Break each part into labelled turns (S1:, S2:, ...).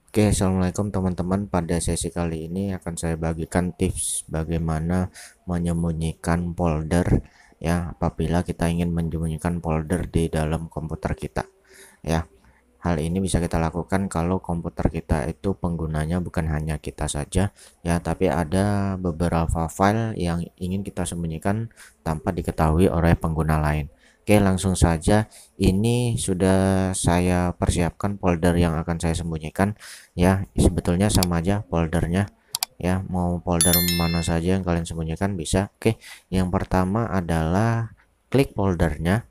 S1: Oke, assalamualaikum teman-teman. Pada sesi kali ini akan saya bagikan tips bagaimana menyembunyikan folder ya apabila kita ingin menyembunyikan folder di dalam komputer kita ya. Hal ini bisa kita lakukan kalau komputer kita itu penggunanya bukan hanya kita saja ya, tapi ada beberapa file yang ingin kita sembunyikan tanpa diketahui oleh pengguna lain. Oke, langsung saja. Ini sudah saya persiapkan folder yang akan saya sembunyikan ya. Sebetulnya sama aja foldernya ya, mau folder mana saja yang kalian sembunyikan bisa. Oke, yang pertama adalah klik foldernya.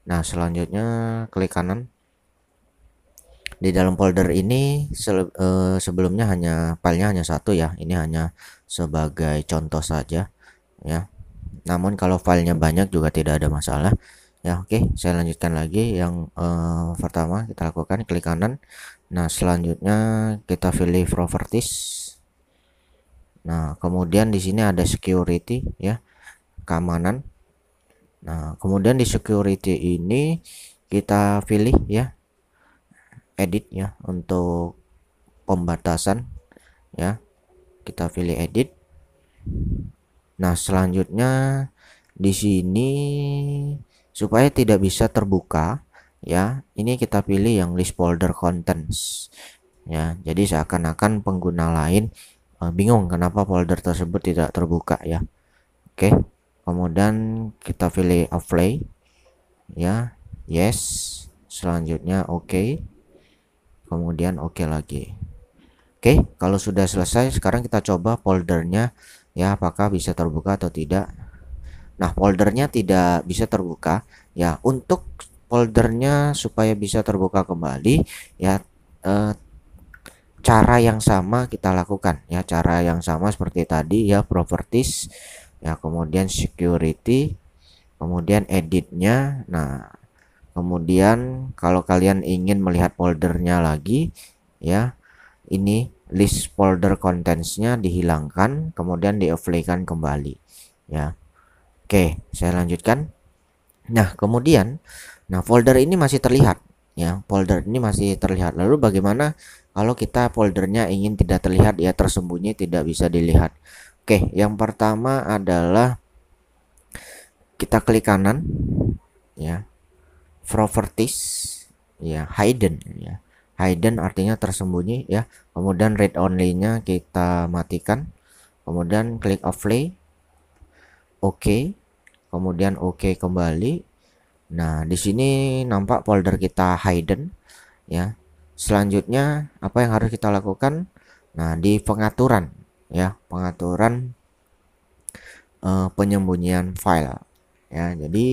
S1: Nah, selanjutnya klik kanan. Di dalam folder ini sebelumnya filenya hanya satu ya, ini hanya sebagai contoh saja ya. Namun kalau filenya banyak juga tidak ada masalah ya. Oke, saya lanjutkan lagi. Yang pertama kita lakukan klik kanan. Nah, selanjutnya kita pilih properties. Nah, kemudian di sini ada security ya, keamanan. Nah, kemudian di security ini kita pilih ya edit ya, untuk pembatasan ya, kita pilih edit. Nah, selanjutnya di sini supaya tidak bisa terbuka ya, ini kita pilih yang list folder contents ya. Jadi seakan-akan pengguna lain bingung kenapa folder tersebut tidak terbuka ya. Oke, kemudian kita pilih apply ya, yes. Selanjutnya oke, kemudian oke lagi. Oke, kalau sudah selesai, sekarang kita coba foldernya ya, apakah bisa terbuka atau tidak. Nah, foldernya tidak bisa terbuka ya. Untuk foldernya supaya bisa terbuka kembali ya, eh, cara yang sama kita lakukan ya, cara yang sama seperti tadi ya, properties ya, kemudian security, kemudian editnya. Nah, kemudian kalau kalian ingin melihat foldernya lagi ya, ini list folder contentsnya dihilangkan, kemudian di-apply-kan kembali ya. Oke, saya lanjutkan. Nah, kemudian folder ini masih terlihat ya, folder ini masih terlihat. Lalu bagaimana kalau kita foldernya ingin tidak terlihat ya, tersembunyi, tidak bisa dilihat? Oke, yang pertama adalah kita klik kanan ya, properties ya, hidden ya. Hidden artinya tersembunyi ya. Kemudian read only-nya kita matikan. Kemudian klik apply. Oke. Kemudian oke kembali. Nah, di sini nampak folder kita hidden ya. Selanjutnya apa yang harus kita lakukan? Nah, di pengaturan ya, pengaturan penyembunyian file ya. Jadi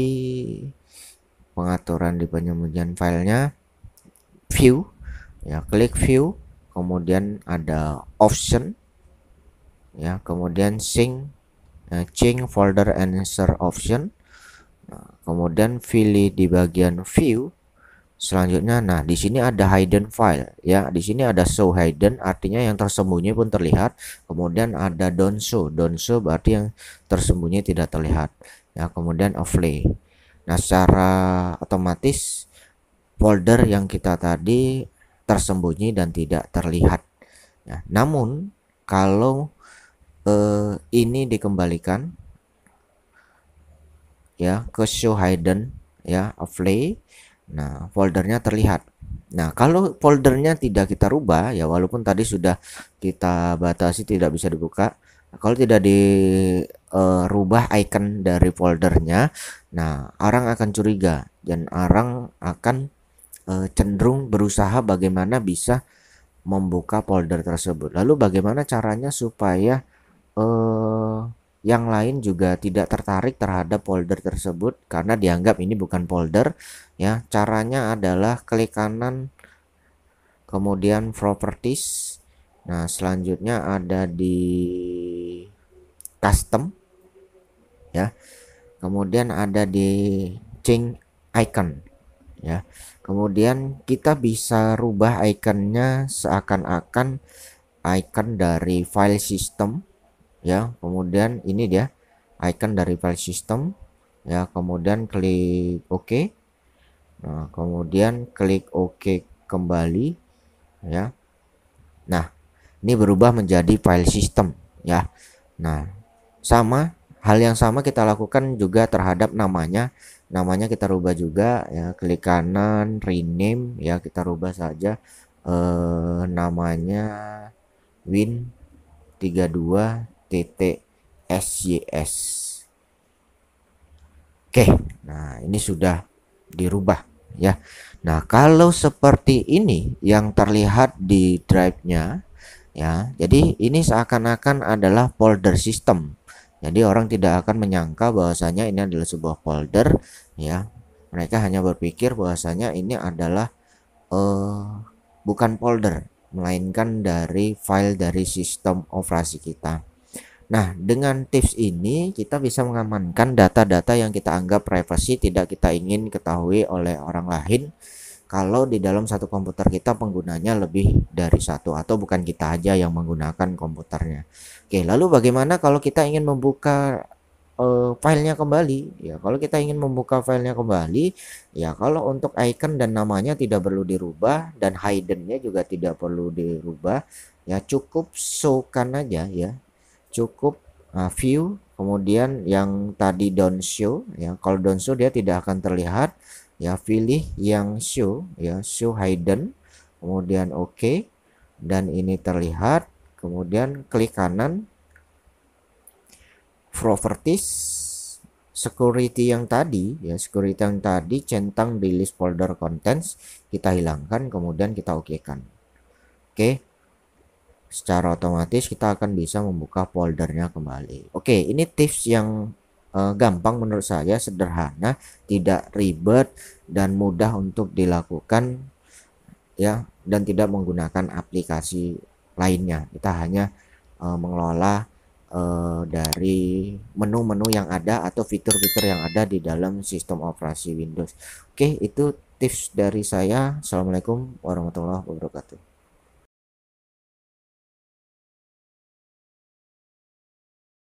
S1: pengaturan di penyembunyian filenya, view ya, klik view, kemudian ada option ya, kemudian sync folder and share option. Nah, kemudian pilih di bagian view. Selanjutnya, nah di sini ada hidden file ya. Di sini ada show hidden, artinya yang tersembunyi pun terlihat. Kemudian ada don't show. Don't show berarti yang tersembunyi tidak terlihat. Ya, kemudian apply. Nah, secara otomatis folder yang kita tadi tersembunyi dan tidak terlihat. Ya, namun kalau ini dikembalikan ya ke show hidden ya, apply. Nah, foldernya terlihat. Nah, kalau foldernya tidak kita rubah ya, walaupun tadi sudah kita batasi tidak bisa dibuka, kalau tidak dirubah icon dari foldernya, nah orang akan curiga dan orang akan cenderung berusaha bagaimana bisa membuka folder tersebut. Lalu bagaimana caranya supaya eh, yang lain juga tidak tertarik terhadap folder tersebut karena dianggap ini bukan folder ya? Caranya adalah klik kanan, kemudian properties. Nah, selanjutnya ada di custom ya. Kemudian ada di change icon ya. Kemudian kita bisa rubah ikonnya seakan-akan icon dari file system ya. Kemudian ini dia icon dari file system ya. Kemudian klik OK. Nah, kemudian klik OK kembali ya. Nah, ini berubah menjadi file system ya. Nah, sama hal yang sama kita lakukan juga terhadap namanya. Namanya kita rubah juga ya, klik kanan rename ya, kita rubah saja namanya win32.sjs. Oke, nah ini sudah dirubah ya. Nah, kalau seperti ini yang terlihat di drive-nya ya, jadi ini seakan-akan adalah folder system. Jadi orang tidak akan menyangka bahwasanya ini adalah sebuah folder ya. Mereka hanya berpikir bahwasanya ini adalah bukan folder, melainkan dari file dari sistem operasi kita. Nah, dengan tips ini kita bisa mengamankan data-data yang kita anggap privasi tidak kita ingin ketahui oleh orang lain kalau di dalam satu komputer kita penggunanya lebih dari satu atau bukan kita aja yang menggunakan komputernya. Oke, lalu bagaimana kalau kita ingin membuka filenya kembali? Ya, kalau kita ingin membuka filenya kembali, ya kalau untuk icon dan namanya tidak perlu dirubah dan hiddennya juga tidak perlu dirubah, ya cukup showkan aja ya, cukup view, kemudian yang tadi don't show ya, kalau don't show dia tidak akan terlihat ya, pilih yang show ya, show hidden, kemudian oke, dan ini terlihat, kemudian klik kanan properties, security yang tadi ya, security yang tadi centang di list folder contents kita hilangkan, kemudian kita oke kan. Oke, secara otomatis kita akan bisa membuka foldernya kembali. Oke, ini tips yang gampang menurut saya, sederhana, tidak ribet dan mudah untuk dilakukan ya, dan tidak menggunakan aplikasi lainnya. Kita hanya mengelola dari menu-menu yang ada atau fitur-fitur yang ada di dalam sistem operasi Windows. Oke, itu tips dari saya. Assalamualaikum warahmatullahi wabarakatuh.